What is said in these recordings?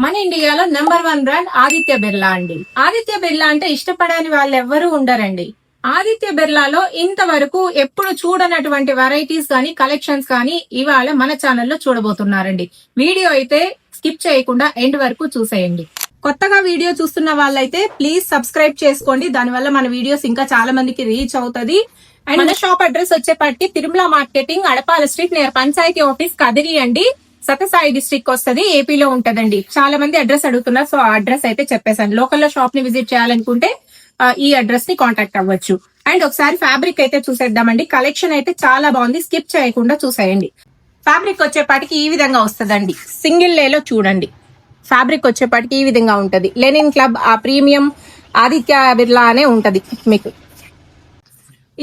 మన ఇండియాలో #1 బ్రాండ్ ఆదిత్య బిర్లా అండి. ఆదిత్య బిర్లా అంటే ఇష్టపడని వాళ్ళు ఎవ్వరూ ఉండరండి. ఆదిత్య బిర్లాలో ఇంతవరకు ఎప్పుడు చూడనటువంటి వెరైటీస్ కానీ కలెక్షన్స్ కానీ ఇవాళ మన ఛానల్లో చూడబోతున్నారండి. వీడియో అయితే స్కిప్ చేయకుండా ఎండ్ వరకు చూసేయండి. కొత్తగా వీడియో చూస్తున్న వాళ్ళైతే ప్లీజ్ సబ్స్క్రైబ్ చేసుకోండి. దానివల్ల మన వీడియోస్ ఇంకా చాలా మందికి రీచ్ అవుతది. అండ్ మన షాప్ అడ్రస్ వచ్చేపట్టి Tirumala marketing, Adapala street, near panchayat office, Kadiri అండి. సతసాయి డిస్ట్రిక్ట్ వస్తుంది, ఏపీలో ఉంటదండి. చాలా మంది అడ్రస్ అడుగుతున్నారు, సో ఆ అడ్రస్ అయితే చెప్పేసాను. లోకల్ లో షాప్ ని విజిట్ చేయాలనుకుంటే ఈ అడ్రస్ ని కాంటాక్ట్ అవ్వచ్చు. అండ్ ఒకసారి ఫ్యాబ్రిక్ అయితే చూసేద్దామండి. కలెక్షన్ అయితే చాలా బాగుంది, స్కిప్ చేయకుండా చూసేయండి. ఫ్యాబ్రిక్ వచ్చేపాటికి ఈ విధంగా వస్తుందండి. సింగిల్ లేలో చూడండి, ఫ్యాబ్రిక్ వచ్చేపాటికి ఈ విధంగా ఉంటది. లెనిన్ క్లబ్ ఆ ప్రీమియం ఆదిత్య బిర్లా అనే ఉంటది మీకు.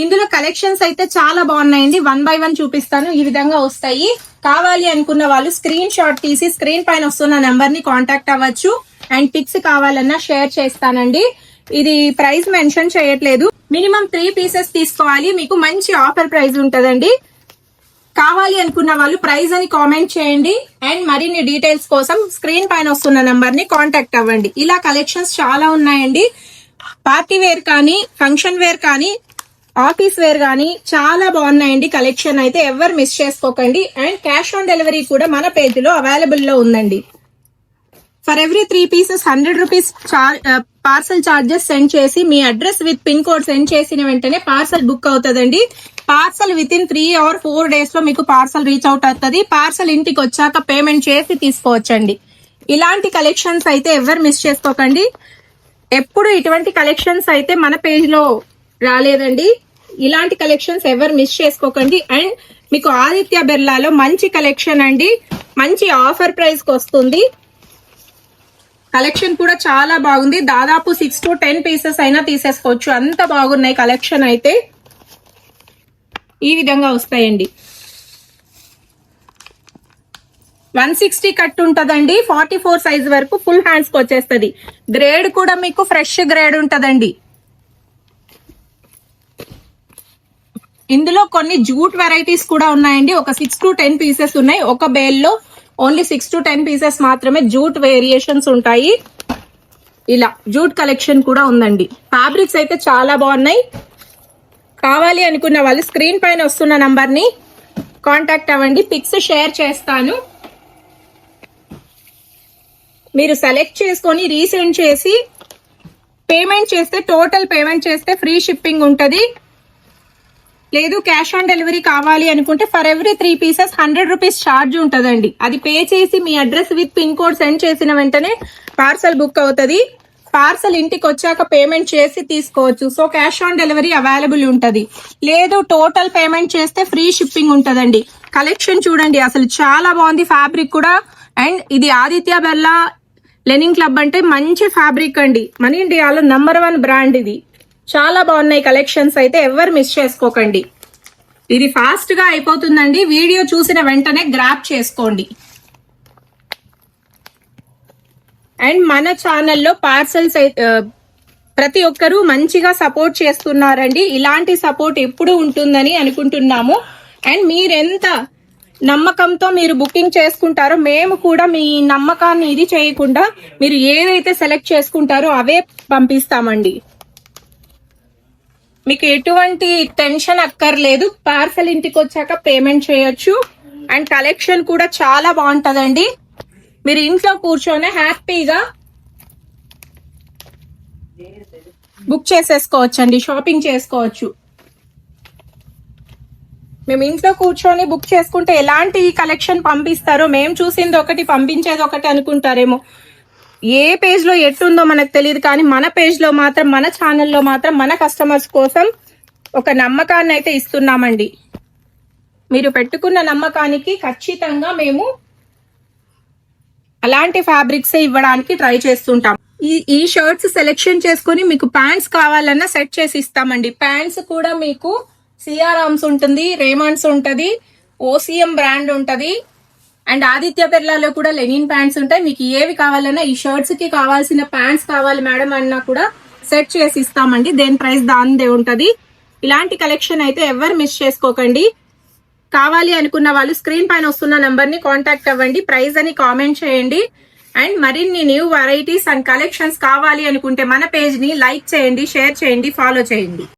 ఇందులో కలెక్షన్స్ అయితే చాలా బాగున్నాయండి. 1 by 1 చూపిస్తాను. ఈ విధంగా వస్తాయి. కావాలి అనుకున్న వాళ్ళు స్క్రీన్ షాట్ తీసి స్క్రీన్ పైన వస్తున్న నెంబర్ ని కాంటాక్ట్ అవ్వచ్చు. అండ్ పిక్స్ కావాలన్నా షేర్ చేస్తానండి. ఇది ప్రైస్ మెన్షన్ చేయట్లేదు. మినిమం 3 పీసెస్ తీసుకోవాలి, మీకు మంచి ఆఫర్ ప్రైస్ ఉంటదండి. కావాలి అనుకున్న వాళ్ళు ప్రైస్ అని కామెంట్ చేయండి. అండ్ మరిన్ని డీటెయిల్స్ కోసం స్క్రీన్ పైన వస్తున్న నెంబర్ ని కాంటాక్ట్ అవ్వండి. ఇలా కలెక్షన్స్ చాలా ఉన్నాయండి. పార్టీ వేర్ కానీ, ఫంక్షన్ వేర్ కానీ, ఆఫీస్ వేర్ గానీ చాలా బాగున్నాయండి. కలెక్షన్ అయితే ఎవరు మిస్ చేసుకోకండి. అండ్ క్యాష్ ఆన్ డెలివరీ కూడా మన పేజ్ లో అవైలబుల్ లో ఉందండి. For every 3 pieces 100 rupees parcel charges send చేసి మీ address with pin code send చేసిన వెంటనే పార్సల్ బుక్ అవుతుందండి. Parcel within 3 or 4 days లో మీకు పార్సల్ రీచ్ అవుట్ అవుతుంది. పార్సల్ ఇంటికి వచ్చాక పేమెంట్ చేసి తీసుకోవచ్చండి. ఇలాంటి కలెక్షన్స్ అయితే ఎవరు మిస్ చేసుకోకండి. ఎప్పుడు ఇటువంటి కలెక్షన్స్ అయితే మన పేజ్ లో రాలేదండి. ఇలాంటి కలెక్షన్స్ ఎవరు మిస్ చేసుకోకండి. అండ్ మీకు ఆదిత్య బిర్లాలో మంచి కలెక్షన్ అండి, మంచి ఆఫర్ ప్రైస్ కి వస్తుంది. కలెక్షన్ కూడా చాలా బాగుంది. దాదాపు 6 to 10 పీసెస్ అయినా తీసేసుకోవచ్చు, అంత బాగున్నాయి కలెక్షన్ అయితే. ఈ విధంగా వస్తాయండి. 160 కట్ ఉంటదండి. 44 సైజ్ వరకు ఫుల్ హ్యాండ్స్ కి వచ్చేస్తుంది. గ్రేడ్ కూడా మీకు ఫ్రెష్ గ్రేడ్ ఉంటదండి. ఇందులో కొన్ని జూట్ వెరైటీస్ కూడా ఉన్నాయండి. ఒక 6 to 10 పీసెస్ ఉన్నాయి. ఒక బేల్ లో ఓన్లీ 6 to 10 పీసెస్ మాత్రమే జూట్ వేరియేషన్స్ ఉంటాయి. ఇలా జూట్ కలెక్షన్ కూడా ఉందండి. ఫ్యాబ్రిక్స్ అయితే చాలా బాగున్నాయి. కావాలి అనుకున్న వాళ్ళు స్క్రీన్ పైన వస్తున్న నంబర్ ని కాంటాక్ట్ అవ్వండి. పిక్స్ షేర్ చేస్తాను. మీరు సెలెక్ట్ చేసుకొని రీసెండ్ చేసి పేమెంట్ చేస్తే, టోటల్ పేమెంట్ చేస్తే ఫ్రీ షిప్పింగ్ ఉంటది. లేదు క్యాష్ ఆన్ డెలివరీ కావాలి అనుకుంటే for every 3 pieces 100 rupees charge ఉంటదండి. అది పే చేసి మీ address with pin code send చేసిన వెంటనే పార్సల్ బుక్ అవుతుంది. పార్సల్ ఇంటికి వచ్చాక పేమెంట్ చేసి తీసుకోవచ్చు. So cash on delivery available ఉంటది. లేదు టోటల్ పేమెంట్ చేస్తే ఫ్రీ షిప్పింగ్ ఉంటదండి. కలెక్షన్ చూడండి, అసలు చాలా బాగుంది ఫ్యాబ్రిక్ కూడా. అండ్ ఇది ఆదిత్య బిర్లా లెనిన్ క్లబ్ అంటే మంచి ఫ్యాబ్రిక్ అండి. మన ఇండియాలో #1 బ్రాండ్ ఇది. చాలా బాగున్నాయి కలెక్షన్స్ అయితే ఎవరు మిస్ చేసుకోకండి. ఇది ఫాస్ట్ గా అయిపోతుందండి. వీడియో చూసిన వెంటనే గ్రాబ్ చేసుకోండి. అండ్ మన ఛానల్లో పార్సల్స్ ప్రతి ఒక్కరూ మంచిగా సపోర్ట్ చేస్తున్నారండి. ఇలాంటి సపోర్ట్ ఎప్పుడు ఉంటుందని అనుకుంటున్నాము. అండ్ మీరెంత నమ్మకంతో మీరు బుకింగ్ చేసుకుంటారో మేము కూడా మీ నమ్మకాన్ని ఇది చేయకుండా మీరు ఏవైతే సెలెక్ట్ చేసుకుంటారో అవే పంపిస్తామండి. మీకు ఎటువంటి టెన్షన్ అక్కర్లేదు. పార్సల్ ఇంటికి వచ్చాక పేమెంట్ చేయొచ్చు. అండ్ కలెక్షన్ కూడా చాలా బాగుంటదండి. మీరు ఇంట్లో కూర్చొని హ్యాపీగా బుక్ చేసేసుకోవచ్చు అండి, షాపింగ్ చేసుకోవచ్చు. మేము ఇంట్లో కూర్చొని బుక్ చేసుకుంటే ఎలాంటి కలెక్షన్ పంపిస్తారో, మేము చూసింది ఒకటి పంపించేది ఒకటి అనుకుంటారేమో. ఏ పేజ్ లో ఎట్టుందో మనకు తెలియదు, కానీ మన పేజ్ లో మాత్రం, మన ఛానల్లో మాత్రం మన కస్టమర్స్ కోసం ఒక నమ్మకాన్ని అయితే ఇస్తున్నామండి. మీరు పెట్టుకున్న నమ్మకానికి ఖచ్చితంగా మేము అలాంటి ఫ్యాబ్రిక్స్ ఇవ్వడానికి ట్రై చేస్తుంటాం. ఈ షర్ట్స్ సెలెక్షన్ చేసుకుని మీకు ప్యాంట్స్ కావాలన్నా సెట్ చేసి ఇస్తామండి. ప్యాంట్స్ కూడా మీకు సిఆర్ఆర్మ్స్ ఉంటుంది, రేమండ్స్ ఉంటది, ఓసిఎం బ్రాండ్ ఉంటది. అండ్ ఆదిత్య బిర్లాలో కూడా లెనిన్ ప్యాంట్స్ ఉంటాయి. మీకు ఏవి కావాలన్నా, ఈ షర్ట్స్ కి కావాల్సిన ప్యాంట్స్ కావాలి మేడం అన్నా కూడా సెట్ చేసి ఇస్తామండి. దేని ప్రైస్ దానిదే ఉంటది. ఇలాంటి కలెక్షన్ అయితే ఎవరు మిస్ చేసుకోకండి. కావాలి అనుకున్న వాళ్ళు స్క్రీన్ పైన వస్తున్న నంబర్ ని కాంటాక్ట్ అవ్వండి. ప్రైస్ అని కామెంట్ చేయండి. అండ్ మరిన్ని న్యూ వెరైటీస్ అండ్ కలెక్షన్స్ కావాలి అనుకుంటే మన పేజ్ ని లైక్ చేయండి, షేర్ చేయండి, ఫాలో చేయండి.